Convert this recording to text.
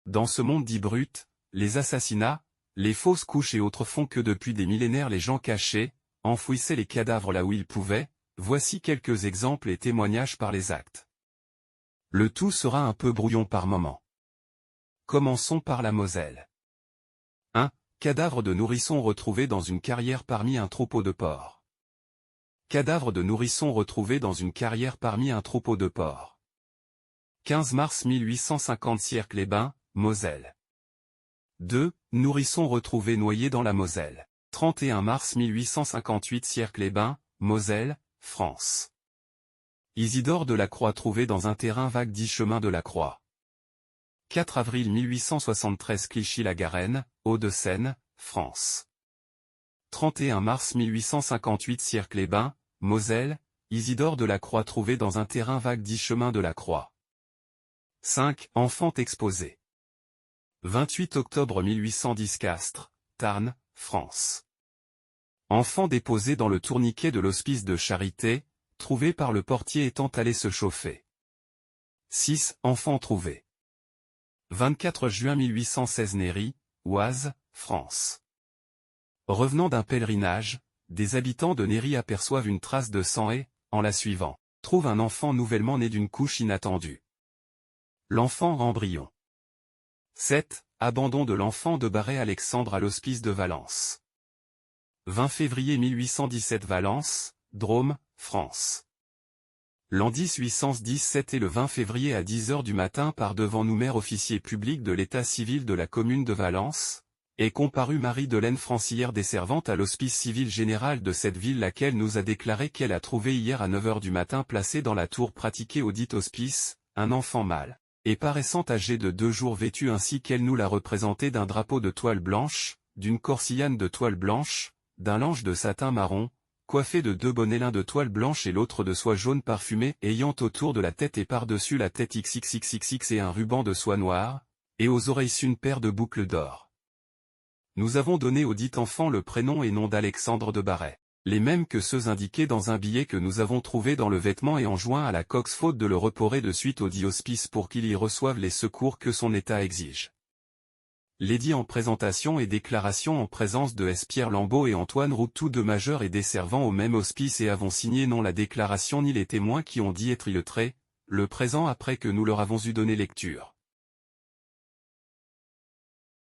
Dans ce monde dit brut, les assassinats, les fausses couches et autres font que depuis des millénaires les gens cachaient, enfouissaient les cadavres là où ils pouvaient, voici quelques exemples et témoignages par les actes. Le tout sera un peu brouillon par moments. Commençons par la Moselle. 1. Cadavre de nourrisson retrouvé dans une carrière parmi un troupeau de porcs. Cadavre de nourrisson retrouvé dans une carrière parmi un troupeau de porcs. 15 mars 1850 Sierck-les-Bains, Moselle. 2. Nourrisson retrouvé noyé dans la Moselle. 31 mars 1858 Sierck-les-Bains, Moselle, France. Isidore Delacroix trouvé dans un terrain vague dit chemin de la Croix. 4 avril 1873 Clichy-la-Garenne, Hauts-de-Seine, France. 31 mars 1858 Sierck-les-Bains, Moselle, Isidore Delacroix trouvé dans un terrain vague dit chemin de la Croix. 5. Enfant exposé. 28 octobre 1810 Castres, Tarn, France. Enfant déposé dans le tourniquet de l'hospice de Charité, trouvé par le portier étant allé se chauffer. 6. Enfant trouvé. 24 juin 1816 Néry, Oise, France. Revenant d'un pèlerinage, des habitants de Néry aperçoivent une trace de sang et, en la suivant, trouvent un enfant nouvellement né d'une couche inattendue. L'enfant embryon. 7. Abandon de l'enfant de Barret-Alexandre à l'hospice de Valence. 20 février 1817 Valence, Drôme, France. L'an 1817 et le 20 février à 10 h du matin par devant nous maire officier public de l'état civil de la commune de Valence, est comparue Marie-Delaine Francillère desservante à l'hospice civil général de cette ville laquelle nous a déclaré qu'elle a trouvé hier à 9 h du matin placé dans la tour pratiquée au dit hospice, un enfant mâle, et paraissant âgé de 2 jours vêtu ainsi qu'elle nous l'a représenté d'un drapeau de toile blanche, d'une corsillane de toile blanche, d'un lange de satin marron, coiffé de 2 bonnets l'un de toile blanche et l'autre de soie jaune parfumée ayant autour de la tête et par-dessus la tête XXXXX et un ruban de soie noire, et aux oreilles une paire de boucles d'or. Nous avons donné au dit enfant le prénom et nom d'Alexandre de Barret, les mêmes que ceux indiqués dans un billet que nous avons trouvé dans le vêtement et enjoint à la Cox faute de le reporter de suite au dit hospice pour qu'il y reçoive les secours que son état exige. L'édit en présentation et déclaration en présence de S. Pierre Lambeau et Antoine Roux tous deux majeurs et desservants au même hospice et avons signé non la déclaration ni les témoins qui ont dit être illettrés, le présent après que nous leur avons eu donné lecture.